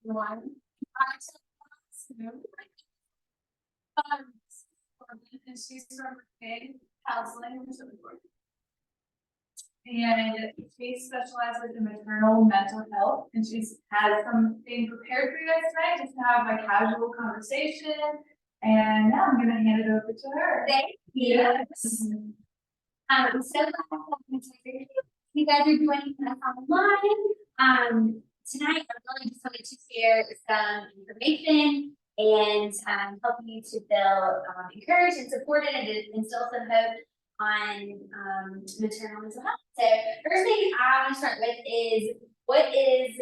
One. And she's from counseling and support. And she specializes in maternal mental health, and she's had something prepared for you guys tonight, just to have a casual conversation. And now I'm gonna hand it over to her. Thank you. Yes. I'm so glad you guys are joining us online. Tonight, I really just wanted to share some information and help you to feel encouraged and supported and to instill some hope on maternal mental health. So first thing I want to start with is, what is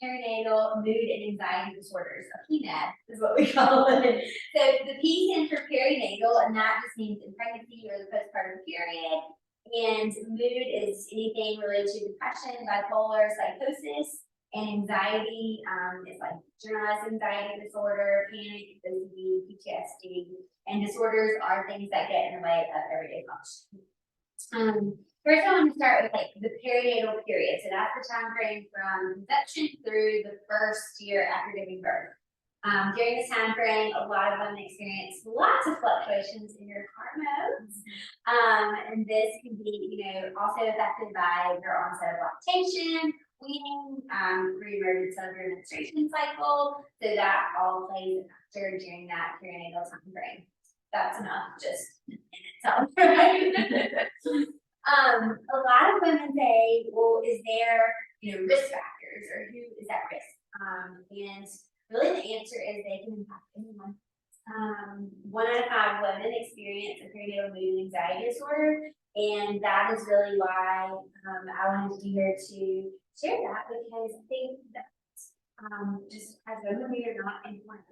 perinatal mood and anxiety disorders? A PMAD is what we call it. So the P stands for perinatal, and that just means in pregnancy or the postpartum period. And mood is anything related to depression, bipolar, psychosis, and anxiety is like generalized anxiety disorder, panic, OCD, PTSD, and disorders are things that get in the way of everyday function. First, I want to start with like the perinatal period. So that's the time frame from conception through the first year after giving birth. During this time frame, a lot of women experience lots of fluctuations in your hormones. And this can be, also affected by your onset of lactation, weaning, pre-emergence of your menstruation cycle. So that all plays a factor during that perinatal time frame. That's enough just in itself, right? A lot of women say, well, is there, risk factors, or who is at risk? And really the answer is they can impact anyone. 1 out of 5 women experience a perinatal mood and anxiety disorder, and that is really why I wanted to be here to share that, because I think that just as women, we are not informed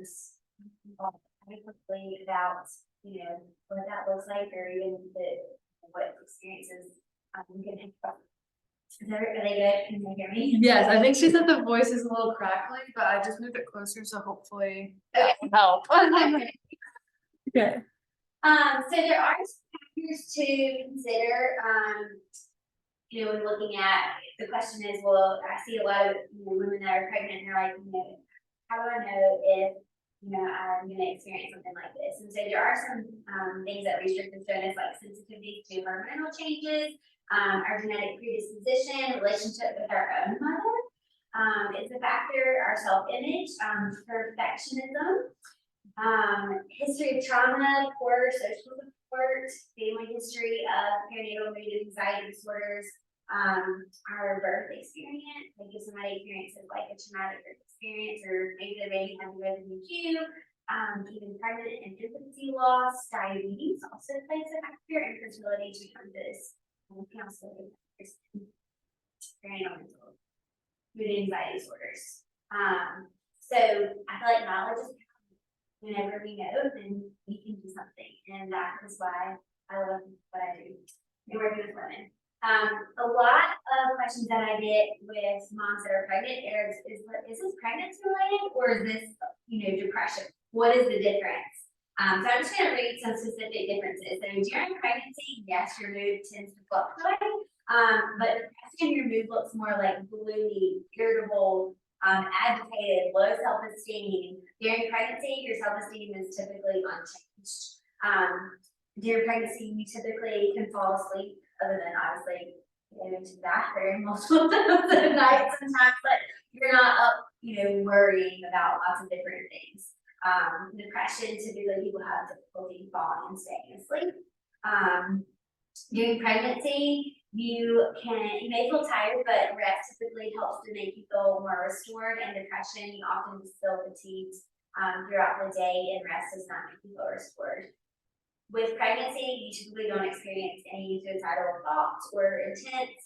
adequately about what that looks like, or even what experiences we can think about. Is everybody good? Can you hear me? Yes, I think she said the voice is a little crackly, but I just moved it closer, so hopefully Okay. help. Okay. So there are some factors to consider. When looking at, the question is, well, I see a lot of women that are pregnant, and they're like, how do I know if I'm going to experience something like this? And so there are some things that research has shown us, like sensitivity to hormonal changes, our genetic predisposition, relationship with our own mother. It's a factor, our self-image, perfectionism, history of trauma, poor social support, family history of perinatal mood and anxiety disorders, our birth experience, like if somebody experiences like a traumatic birth experience, or maybe their baby has a NICU, even pregnant and infancy loss, diabetes also plays a factor, and fertility challenges, counseling, perinatal mental mood and anxiety disorders. So I feel like knowledge is whenever we know, then we can do something, and that is why I love what I do and working with women. A lot of questions that I get with moms that are pregnant is this pregnancy related, or is this, depression? What is the difference? So I'm just going to read some specific differences. So during pregnancy, yes, your mood tends to fluctuate, but depression, your mood looks more like gloomy, irritable, agitated, low self-esteem. During pregnancy, your self-esteem is typically unchanged. During pregnancy, you typically can fall asleep, other than obviously into the bathroom multiple times a night sometimes, but you're not up, worrying about lots of different things. Depression, typically people have difficulty falling and staying asleep. During pregnancy, you may feel tired, but rest typically helps to make you feel more restored. And depression, you often just feel fatigued throughout the day, and rest does not make you feel restored. With pregnancy, you typically don't experience any suicidal thoughts or intents.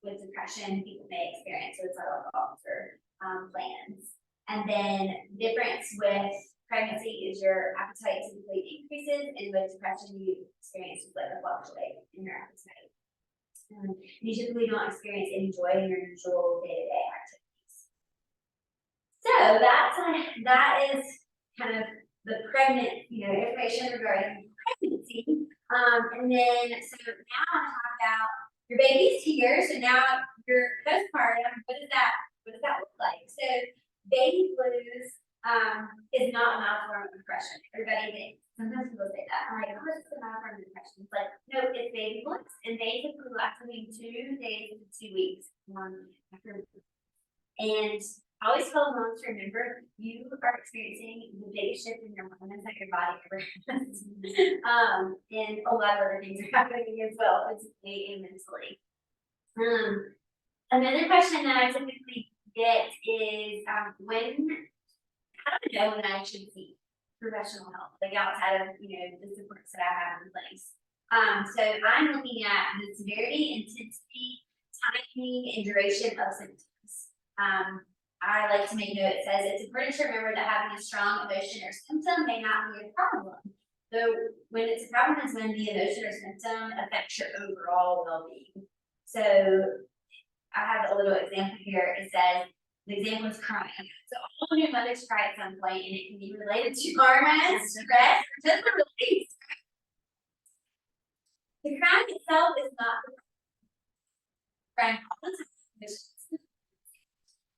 With depression, people may experience suicidal thoughts or plans. And then difference with pregnancy is your appetite typically increases, and with depression, you experience like a fluctuate in your appetite. You typically don't experience any joy in your usual day-to-day activities. So that is kind of the pregnant, information regarding pregnancy. And then so now I want to talk about your baby's here. So now your postpartum, what does that look like? So baby is not a mild form of depression. Everybody thinks, sometimes people say that, I'm like, oh, it's a mild form of depression. It's like, no, it's baby blues, and they typically last between 2 days to 2 weeks. After. And I always tell moms to remember, you are experiencing the biggest shift in your hormones that your body ever has. And a lot of other things are happening as well, physically and mentally. Another question that I typically get is, how do I know when I should seek professional help, like outside of, the supports that I have in place? So I'm looking at the severity, intensity, timing, and duration of symptoms. I like to make note, it says it's important to remember that having a strong emotion or symptom may not be a problem. Though when it's a problem is when the emotion or symptom affects your overall well-being. So I have a little example here. It says, the example is crying. So all new mothers cry at some point, and it can be related to hormones, stress, or just a release. The crying itself is not the crying all the time.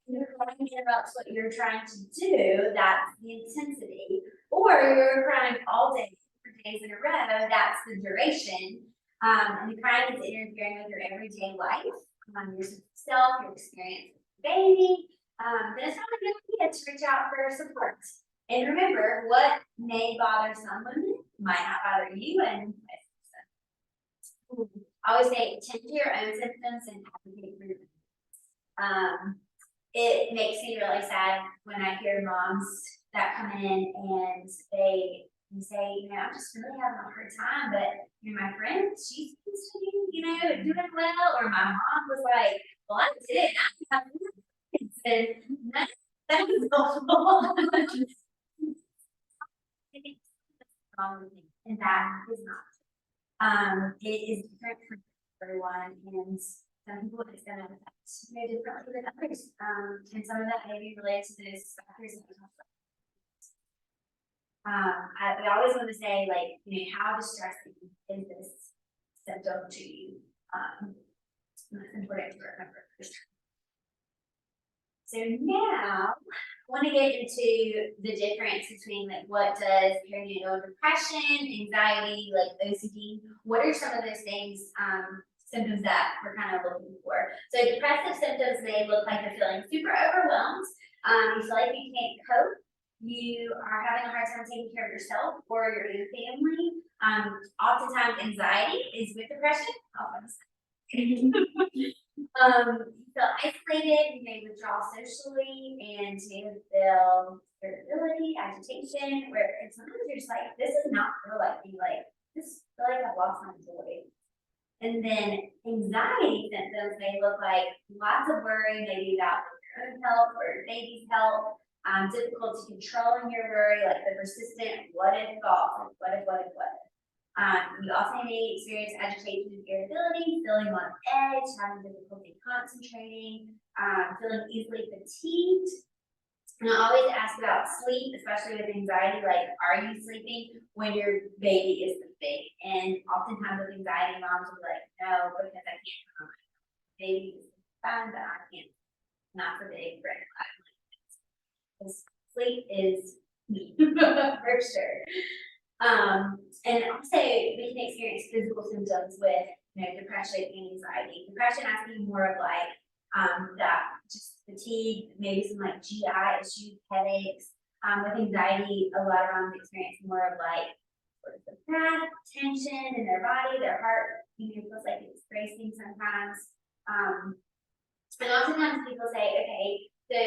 You're crying interrupts what you're trying to do, that's the intensity. Or you're crying all day for days in a row, that's the duration. And the crying is interfering with your everyday life, your self, your experience with the baby. Then it's not a good idea to reach out for support. And remember, what may bother some women might not bother you, and vice versa. I always say, tend to your own symptoms and advocate for your own. It makes me really sad when I hear moms that come in and they say, I'm just really having a hard time, but my friend, she seems to be, doing well, or my mom was like, well, I did, I have kids, and that was awful. And that is not. It is different for everyone, and some people it's gonna affect differently than others. And some of that may be related to those factors that we talked about. We always want to say, like, how distressing is this symptom to you? That's important to remember. So now I want to get into the difference between, like, what does perinatal depression, anxiety, like OCD, what are some of those things, symptoms that we're kind of looking for? So depressive symptoms may look like you're feeling super overwhelmed. You feel like you can't cope. You are having a hard time taking care of yourself or your own family. Oftentimes anxiety is with depression. You feel isolated, you may withdraw socially, and you may feel irritability, agitation, where sometimes you're just like, this does not feel like me, like, this feel like I've lost my joy. And then anxiety symptoms may look like lots of worry, maybe about your own health or your baby's health, difficulty controlling your worry, like the persistent what if thoughts, like what if. You also may experience agitation and irritability, feeling on edge, having difficulty concentrating, feeling easily fatigued. And I always ask about sleep, especially with anxiety, like, are you sleeping when your baby is this big? And oftentimes with anxiety, moms will be like, no, because I can't come on. Baby is fine, but I can't. Not for big red flag. Because sleep is me, for sure. And also we can experience physical symptoms with, depression and anxiety. Depression has to be more of like, that just fatigue, maybe some like GI issues, headaches. With anxiety, a lot of moms experience more of like sort of the breath, tension in their body, their heart, feels like it's racing sometimes. And oftentimes people say, okay, so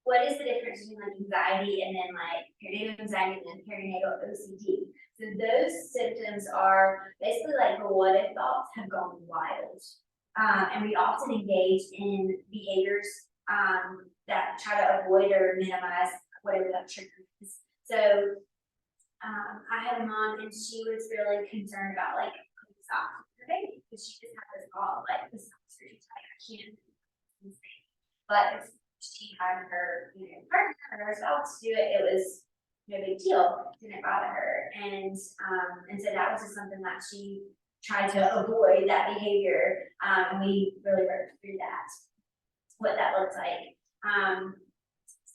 what is the difference between like anxiety and then like perinatal anxiety and then perinatal OCD? So those symptoms are basically like the what if thoughts have gone wild. And we often engage in behaviors that try to avoid or minimize whatever that trigger is. So I had a mom and she was really concerned about like stop her baby because she just had this thought like this is really tight, I can't. But if she had her partner or herself to do it, it was no big deal, didn't bother her. And so that was just something that she tried to avoid, that behavior. And we really worked through that, what that looks like.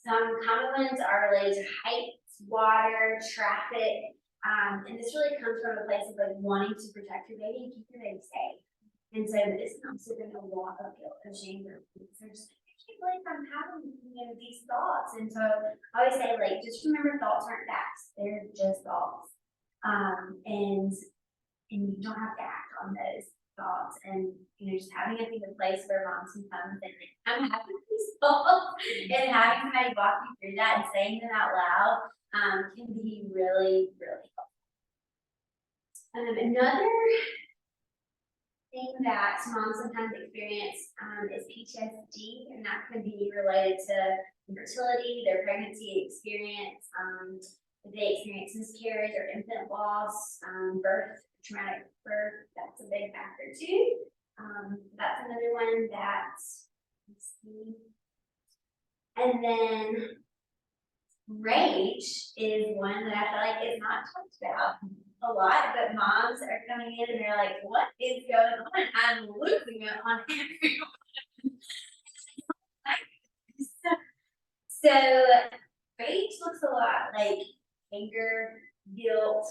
Some common ones are related to heights, water, traffic, and this really comes from a place of like wanting to protect your baby and keep your baby safe. And so this comes with a lot of guilt and shame. Because they're just like, I can't believe I'm having, these thoughts. And so I always say, like, just remember thoughts aren't facts. They're just thoughts. And you don't have to act on those thoughts. And, just having a place where moms can come and say, like, I'm having these thoughts, and having somebody walk you through that and saying them out loud, can be really, really helpful. Another thing that moms sometimes experience is PTSD, and that could be related to infertility, their pregnancy experience, if they experience miscarriage or infant loss, birth, traumatic birth, that's a big factor too. That's another one that, let's see. And then rage is one that I feel like is not talked about a lot, but moms are coming in and they're like, what is going on? I'm losing it on everyone. So rage looks a lot like anger, guilt,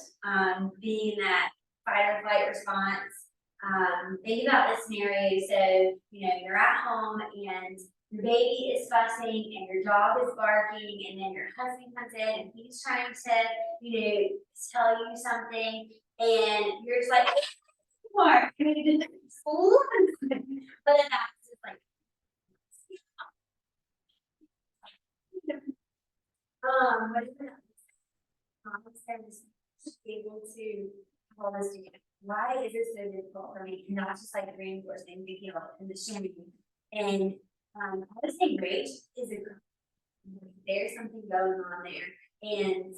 being that fight or flight response. Think about this scenario. So, you're at home and your baby is fussing and your dog is barking, and then your husband comes in and he's trying to, tell you something, and you're just like, more. But then that's just like, what is it? Just be able to have all this together. Why is this so difficult for me? And not just like reinforcing the guilt and the shame. And I would say rage is there's something going on there, and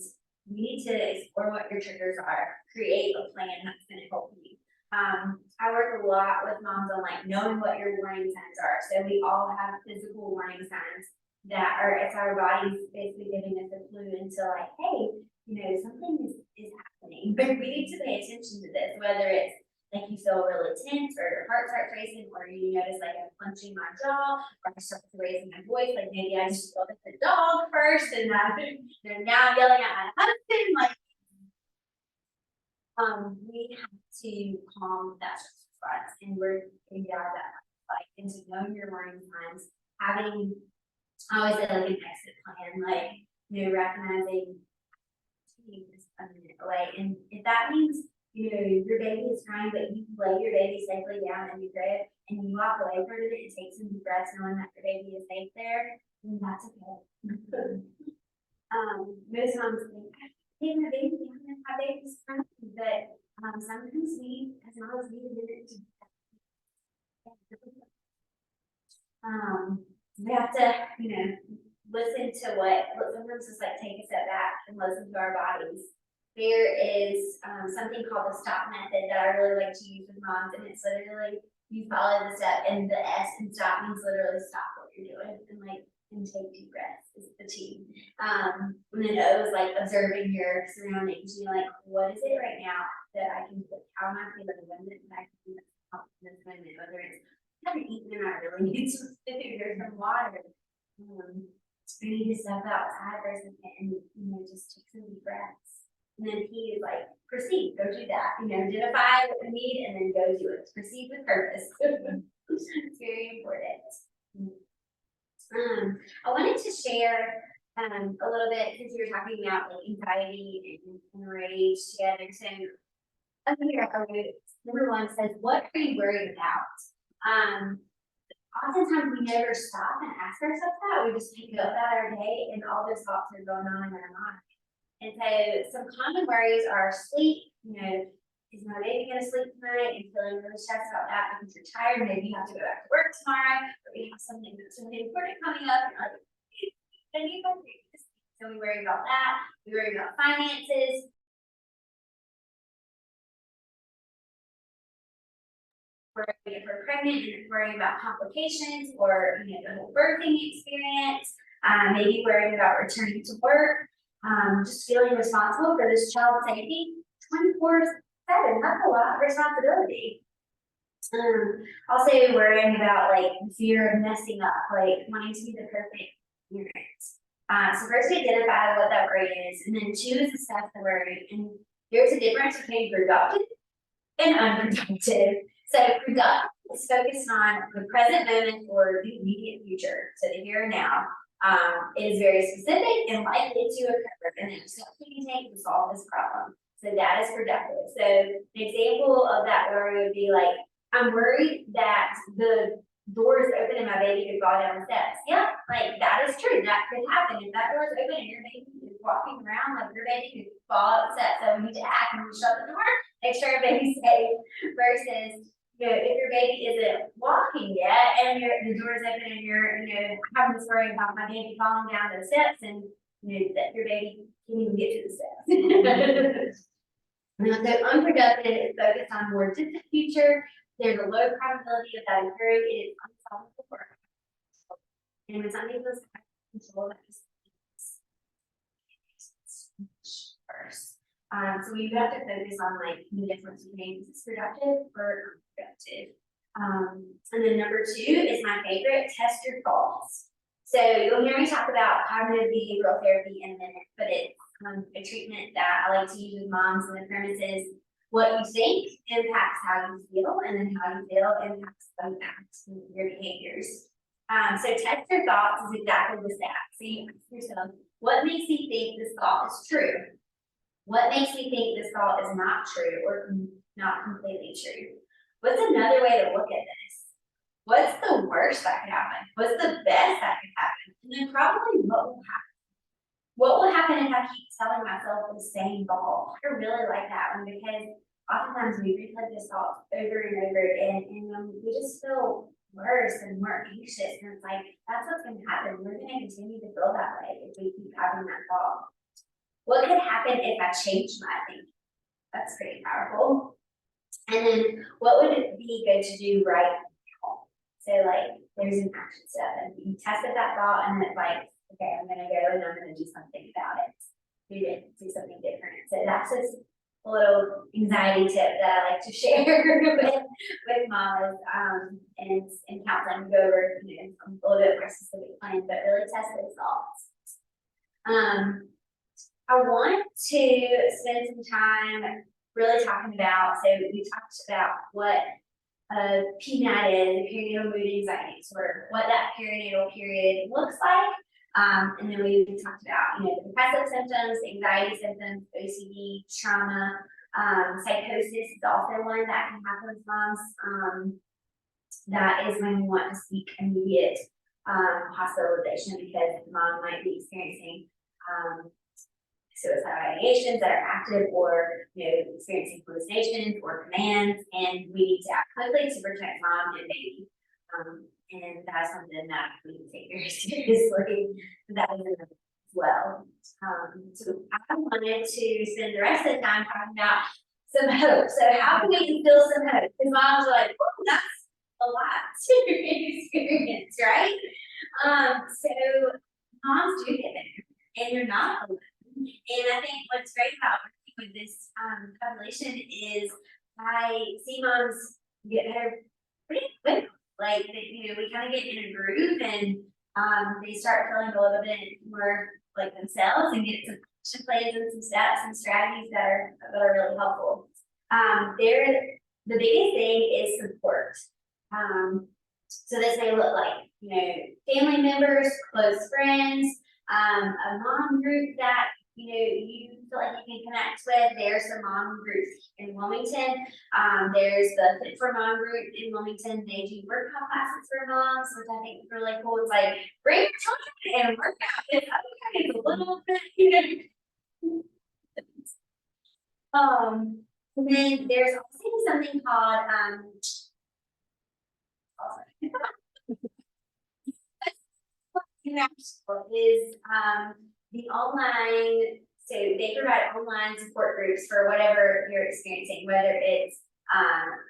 you need to explore what your triggers are, create a plan that's going to help you. I work a lot with moms on like knowing what your warning signs are. So we all have physical warning signs that are, it's our bodies basically giving us a clue into like, hey, something is happening, but we need to pay attention to this, whether it's like you feel really tense or your heart starts racing, or you notice like I'm clenching my jaw, or I start raising my voice, like maybe I just yelled at the dog first and now I'm yelling at my husband, like we have to calm that stress response, and we're getting out of that like into knowing your warning signs, having I always say like an exit plan, like recognizing a minute away, and if that means your baby is crying, but you lay your baby safely down and you grab and you walk away for a minute and take some deep breaths, knowing that your baby is safe there, then that's okay. Most moms think, hey, my baby down and my baby's crying, but sometimes we, as moms, need a minute to. We have to, listen to sometimes just like take a step back and listen to our bodies. There is something called the STOP method that I really like to use with moms, and it's literally you follow the step, and the S in stop means literally stop what you're doing and take deep breaths is the T. And then O is like observing your surroundings. Like, what is it right now that I can do? How am I feeling? When did I do this moment? Whether it's I haven't eaten and I really need some food or some water. We need to step outside for a second and just take some deep breaths. And then P is like, proceed, go do that. Identify what we need and then go do it. Proceed with purpose. It's very important. I wanted to share a little bit, because we were talking about like anxiety and rage together. So up here, number one says, what are you worried about? Oftentimes we never stop and ask ourselves that. We just pick up that our day, and all those thoughts are going on in our mind. And so some common worries are sleep. Is my baby going to sleep tonight? And feeling really stressed about that because you're tired. Maybe you have to go back to work tomorrow, or you have something that's really important coming up. And like, then you go through this. So we worry about that. We worry about finances. If we're pregnant and worrying about complications, or the whole birthing experience, maybe worrying about returning to work, just feeling responsible for this child's safety 24/7. That's a lot of responsibility. Also worrying about like fear of messing up, like wanting to be the perfect parent. So first we identify what that word is, and then two is discuss the word, and there's a difference between productive and unproductive. So productive is focused on the present moment or the immediate future, so the here and now. It is very specific and likely to occur, and then steps we can take to solve this problem. So that is productive. So an example of that word would be like, I'm worried that the door is open and my baby could fall down the steps. Yeah, like that is true. That could happen. If that door is open and your baby is walking around, like your baby could fall up the steps. So we need to act and we shut the door, make sure your baby's safe, versus, you know, if your baby isn't walking yet and the door is open and you're, you know, having this worry about my baby falling down the steps, and you know that your baby can't even get to the steps. Now, so unproductive is focused on more distant future. There's a low probability of that occurring. It is unsolvable for us. And when something goes out of control, that just first. So we have to focus on like the difference between is this productive or unproductive. And then number two is my favorite, test your thoughts. So you'll hear me talk about cognitive behavioral therapy in a minute, but it's a treatment that I like to use with moms, and the premise is what you think impacts how you feel, and then how you feel impacts how you act and your behaviors. So test your thoughts is exactly this that. So you ask yourself, what makes me think this thought is true? What makes me think this thought is not true or not completely true? What's another way to look at this? What's the worst that could happen? What's the best that could happen? And then probably what will happen? What will happen if I keep telling myself the same thought? I really like that one, because oftentimes we replay this thought over and over again, and we just feel worse and more anxious. And it's like, that's what's going to happen. We're going to continue to feel that way if we keep having that thought. What could happen if I change my thinking? That's pretty powerful. And then what would it be good to do right now? So like, there's an action step, and you tested that thought, and it's like, okay, I'm gonna go and I'm gonna do something about it. Do something different. So that's just a little anxiety tip that I like to share with mamas and counseling, go over, you know, a little bit more specific plans, but really test those thoughts. I want to spend some time really talking about, so we talked about what PMAD is, perinatal mood anxiety disorder, what that perinatal period looks like. And then we talked about, you know, depressive symptoms, anxiety symptoms, OCD, trauma, psychosis is also one that can happen with moms. That is when we want to seek immediate hospitalization, because the mom might be experiencing suicidal ideations that are active, or you know, experiencing hallucinations or commands, and we need to act quickly to protect mom and baby. And that's something that we take very seriously. That is as well. So I wanted to spend the rest of the time talking about some hope. So how can we instill some hope? Because moms are like, oh, that's a lot to experience, right? So moms do get there, and you're not alone. And I think what's great about working with this population is I see moms get better pretty quick. Like, you know, we kind of get in a groove, and they start feeling a little bit more like themselves, and get some action plans and some steps and strategies that are really helpful. The biggest thing is support. So this may look like, you know, family members, close friends, a mom group that you know you feel like you can connect with. There's some mom groups in Wilmington. There's the Fit for Mom group in Wilmington. They do workout classes for moms, which I think is really cool. It's like, bring your children and work out. It's a little bit, you know. And then there's also something called is the online, so they provide online support groups for whatever you're experiencing, whether it's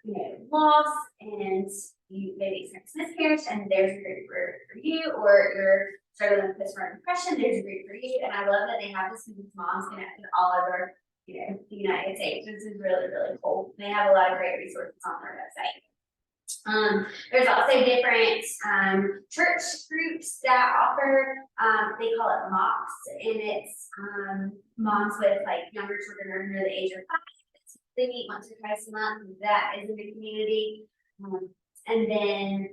you know, loss, and you maybe experience miscarriage, and there's a group for you, or you're struggling with postpartum depression, there's a group for you. And I love that they have this because moms connected all over, you know, the United States. This is really, really cool. They have a lot of great resources on their website. There's also different church groups that offer, they call it MOCs, and it's moms with like younger children under the age of 5. They meet once or twice a month. That is in the community, and then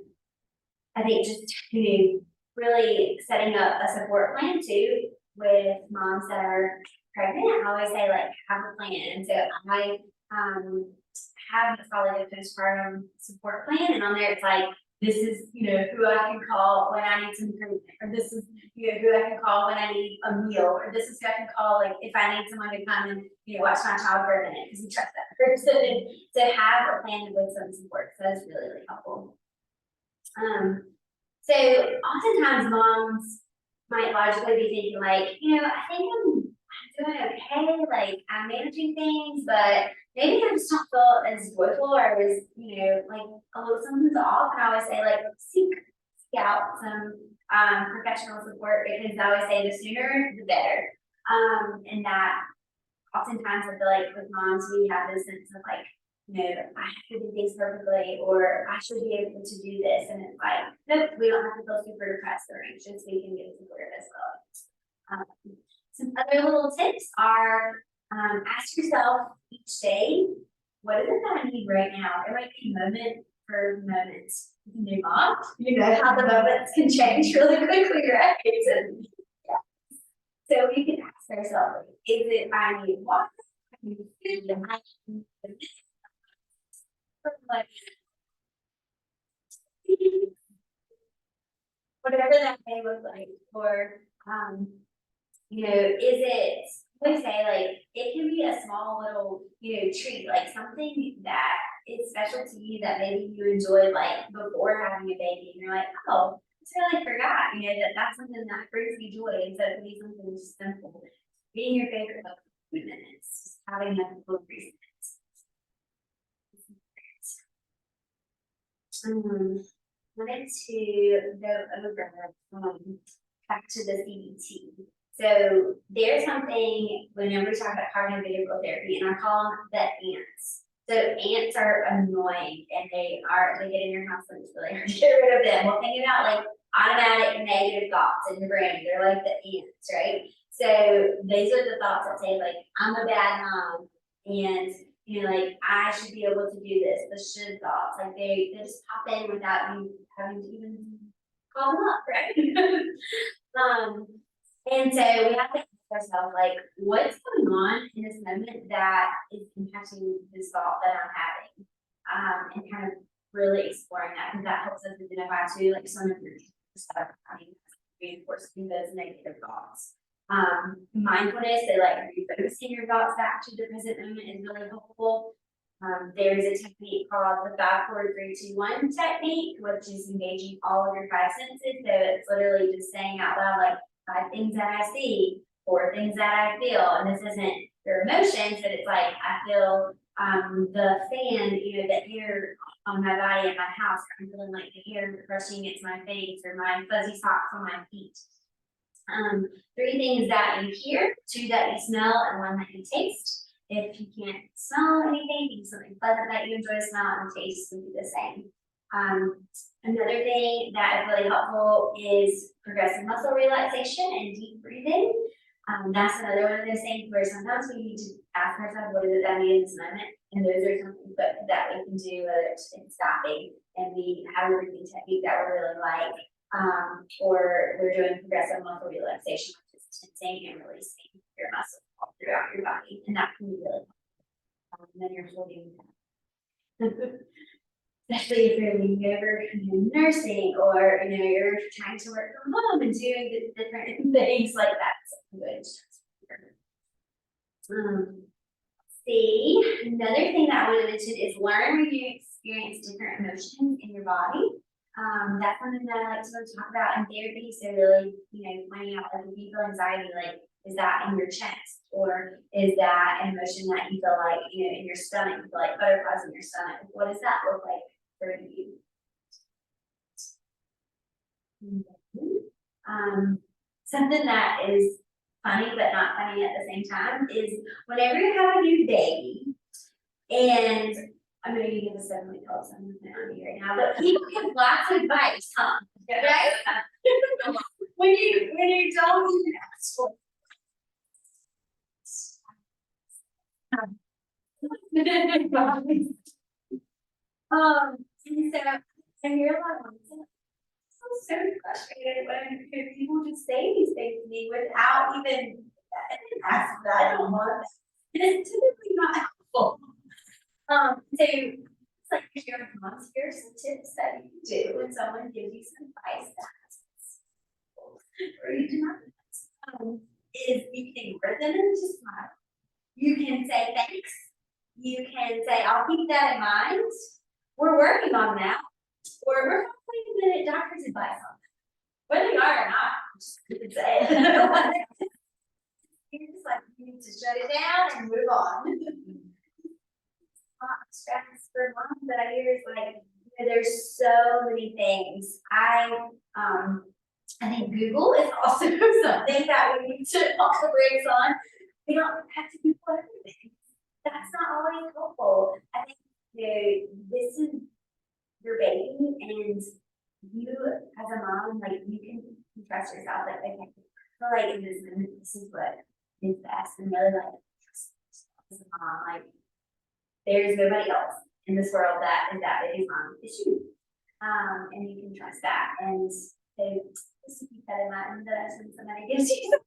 I think just really setting up a support plan too with moms that are pregnant. I always say like have a plan, and so I have what's called like a postpartum support plan, and on there it's like, this is, who I can call when I need some encouragement, or this is, who I can call when I need a meal, or this is who I can call, like, if I need someone to come and, watch my child for a minute, because we trust that person, and to have a plan with some support, so that's really, really helpful. So oftentimes moms might logically be thinking like, I think I'm doing okay, like, I'm managing things, but maybe I just don't feel as joyful, or as, like a little something's off. And I always say like, seek out some professional support, because I always say the sooner the better. And that oftentimes I feel like with moms, we have this sense of like, I have to do things perfectly, or I should be able to do this. And it's like, nope, we don't have to feel super depressed or anxious. We can get support as well. Some other little tips are, ask yourself each day, what is it that I need right now? There might be moment for moments. You can do not, how the moments can change really quickly, right? And, yeah. So we can ask ourselves, is it I need water? I need food, I need like, whatever that may look like, or is it, we say like, it can be a small little, treat, like something that is special to you that maybe you enjoyed like before having a baby, and you're like, oh, I really forgot, that's something that brings me joy, and so it can be something just simple, being your favorite like 2 minutes, just having that little reason. Wanted to go over back to the CBT. So there's something whenever we talk about cognitive behavioral therapy, and I call them the ants. So ants are annoying, and they get in your house, and it's really hard to get rid of them. Well, think about like automatic negative thoughts in your brain. They're like the ants, right? So these are the thoughts that say like, I'm a bad mom, and like, I should be able to do this, the should thoughts, like they just pop in without you having to even call them up, right? And so we have to ask ourselves, like, what's going on in this moment that is impacting this thought that I'm having? And kind of really exploring that, because that helps us identify too, like some of your stuff, reinforcing those negative thoughts. Mindfulness, so like refocusing your thoughts back to the present moment is really helpful. There's a technique called the 5, 4, 3, 2, 1 technique, which is engaging all of your 5 senses. So it's literally just saying out loud like 5 things that I see, 4 things that I feel. And this isn't your emotions, but it's like I feel the fan, the air on my body at my house. I'm feeling like the air brushing against my face, or my fuzzy socks on my feet. 3 things that you hear, 2 that you smell, and 1 that you taste. If you can't smell anything, think something pleasant that you enjoy smell, and taste would be the same. Another thing that is really helpful is progressive muscle relaxation and deep breathing. That's another one of those things where sometimes we need to ask ourselves, what is it that we need in this moment? And those are something that we can do, whether it's in stopping, and we have a breathing technique that we really like. Or we're doing progressive muscle relaxation, which is tensing and releasing your muscles all throughout your body, and that can be really helpful. And then you're holding that. Especially if you're leaning over nursing, or you're trying to work from home and doing different things like that. So good. See, another thing that I want to mention is learn when you experience different emotions in your body. That's something that I like to talk about in therapy. So really, finding out like if you feel anxiety, like is that in your chest, or is that an emotion that you feel like in your stomach, you feel like butterflies in your stomach? What does that look like for you? Something that is funny but not funny at the same time is whenever you have a new baby and I'm gonna give a 7-week-old, so I'm looking at me right now, but people give lots of advice, huh? Right? When you don't even ask for. And so, and you're like, I'm so frustrated when people just say these things to me without even asking. I don't want that. And it's typically not helpful. So it's like your mom's, here's some tips that you can do when someone gives you some advice that's or you do not is you can ignore them and just smile. You can say thanks. You can say, I'll keep that in mind. We're working on that. Or we're following the doctor's advice on that. Whether you are or not, you can say it. You're just like, you need to shut it down and move on. Stress for moms that I hear is like, you know, there's so many things. I think Google is also something that we need to pump the brakes on. We don't have to Google everything. That's not always helpful. I think, you know, this is your baby, and you as a mom, like, you can trust yourself. Like, okay, I feel like in this moment, this is what is best, and really like trust yourself as a mom. Like, there's nobody else in this world that is that baby's mom, it's you. And you can trust that. And so just to keep that in mind, that when somebody gives you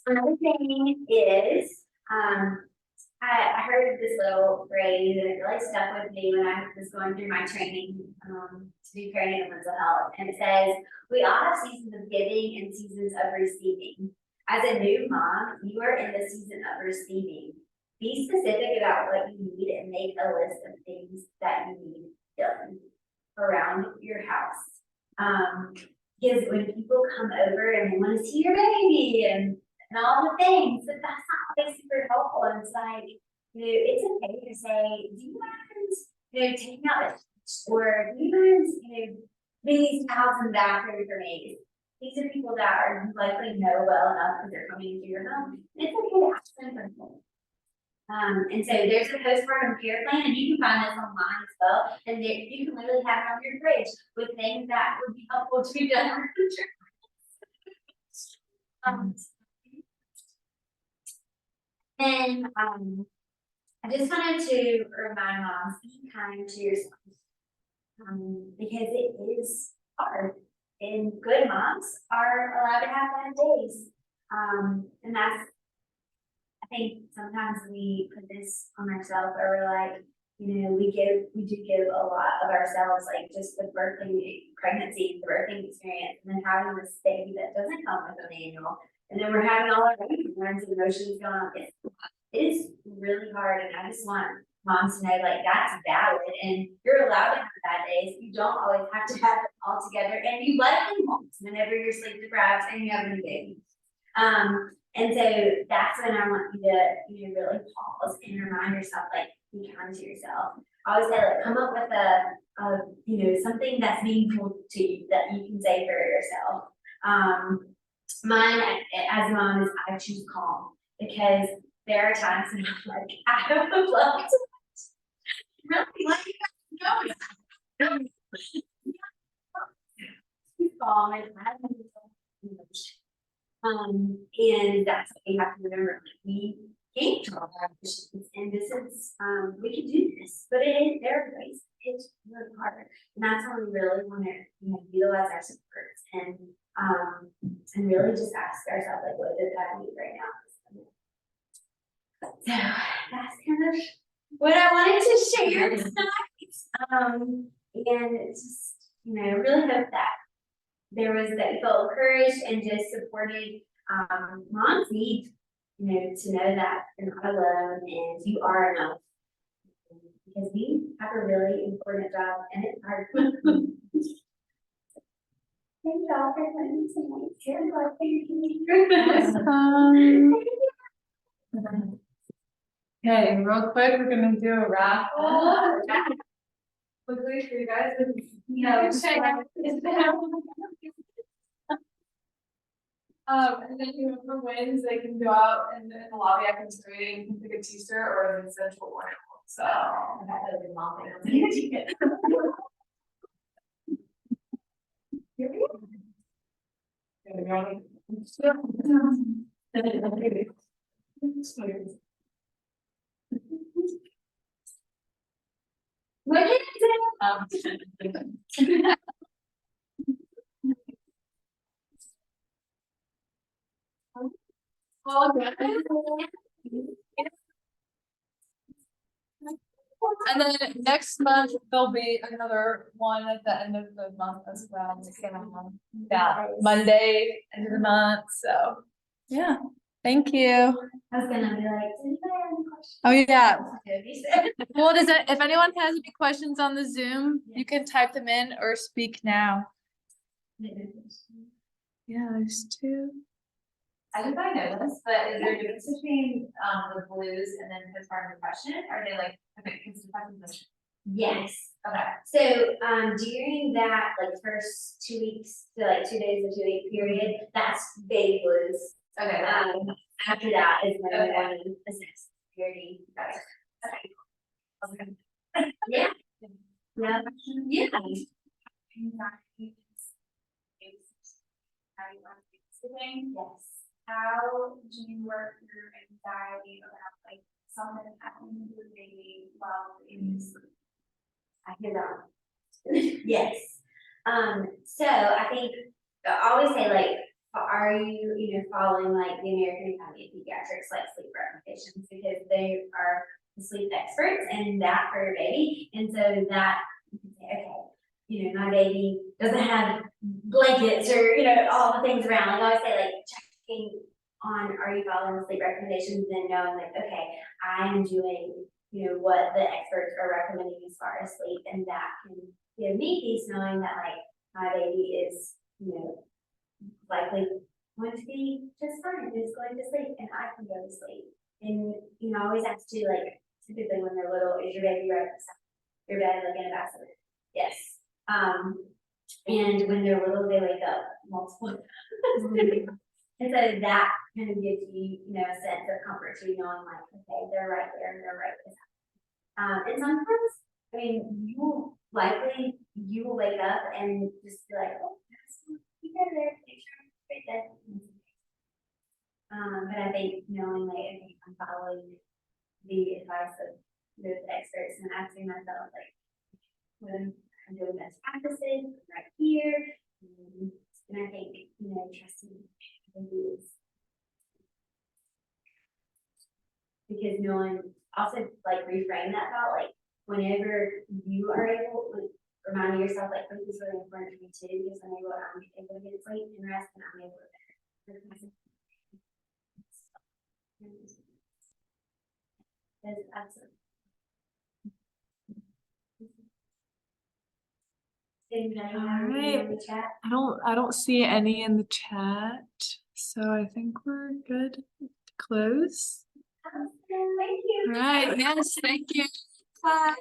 another thing is, I heard this little phrase and it really stuck with me when I was going through my training to do perinatal mental health. And it says, we all have seasons of giving and seasons of receiving. As a new mom, you are in the season of receiving. Be specific about what you need and make a list of things that you need done around your house. Because when people come over and they want to see your baby and all the things, but that's not always super helpful. And it's like, you know, it's okay to say, do you mind, you know, taking out this, or do you mind, you know, doing these towels in the bathroom for me? These are people that are likely know well enough because they're coming into your home. And it's okay to ask them for help. And so there's a postpartum care plan, and you can find this online as well. And there, you can literally have it on your fridge with things that would be helpful to be done in the future. And I just wanted to remind moms, be kind to yourself. Because it is hard. And good moms are allowed to have bad days. And that's, I think sometimes we put this on ourselves, or we're like, you know, we do give a lot of ourselves, like just the birthing, pregnancy, the birthing experience, and then having this baby that doesn't come with a manual. And then we're having all our runs and emotions going on. It is really hard, and I just want moms to know, like, that's valid, and you're allowed to have bad days. You don't always have to have it all together, and you likely won't whenever you're sleep deprived and you have a new baby. And so that's when I want you to, you know, really pause and remind yourself, like, be kind to yourself. I always say, like, come up with a you know, something that's meaningful to you that you can say for yourself. Mine as a mom is I choose calm, because there are times when I'm like, I would love to really let you guys know. Choose calm and I have emotion. And that's what we have to remember. We can't control our emotions, and this is we can do this, but it is there are ways. It's really hard, and that's how we really want to, you know, utilize our supports and really just ask ourselves, like, what does that need right now? So that's kind of what I wanted to share tonight. And it's just, you know, I really hope that there was, that you felt encouraged and just supported. Moms need, you know, to know that you're not alone and you are enough, because we have a really important job and it's hard. Thank y'all for coming tonight. Okay, real quick, we're gonna do a raffle. Quickly for you guys. And then whoever wins, they can go out and in the lobby, I can spray and can pick a teaser or an essential oil, so. That would be long thing. I'm gonna do it. Look at it. And then next month, there'll be another one at the end of the month as well. Yeah, Monday, end of the month, so, yeah, thank you. I was gonna be like, does anybody have any questions? Oh, yeah. You said. Well, if anyone has any questions on the Zoom, you can type them in or speak now. Yeah, there's two. I think I know this, but is there a difference between the blues and then postpartum depression? Are they like, okay, because depression. Yes. Okay. So, during that, like, first 2 weeks, to like 2 days or 2 week period, that's baby blues. Okay. After that is when Okay. we want to assess security. Gotcha. Okay. Yeah. Yeah. Yeah. Yes. How do you work through anxiety about like something happening to the baby while the baby is sleeping? I hear that. Yes. So I think I always say, like, are you following like the American Academy of Pediatrics, like sleep recommendations, because they are the sleep experts and that for your baby. And so that you can say, okay, my baby doesn't have blankets or, all the things around. Like I always say, like, checking on, are you following the sleep recommendations, and knowing like, okay, I am doing what the experts are recommending as far as sleep, and that can give me peace knowing that like my baby is, likely going to be just fine, just going to sleep, and I can go to sleep. And I always ask to, like, typically when they're little, is your baby right beside your bed, like in a basket? Yes. And when they're little, they wake up multiple times. And so that kind of gives you, a sense of comfort too, knowing like, okay, they're right there and they're right beside. And sometimes, I mean, you will wake up and just be like, oh, you go there, make sure I'm right there. But I think knowing like, okay, I'm following the advice of those experts and asking myself like, when I'm doing best practices right here, and I think trusting is, because knowing, also like reframe that thought, like whenever you are able, like, remind yourself like this is really important to me too, because I'm able to get sleep and rest, and I'm able to. That's absolutely. Alright. In the chat? I don't see any in the chat, so I think we're good to close. Thank you. Alright, yes, thank you. Bye.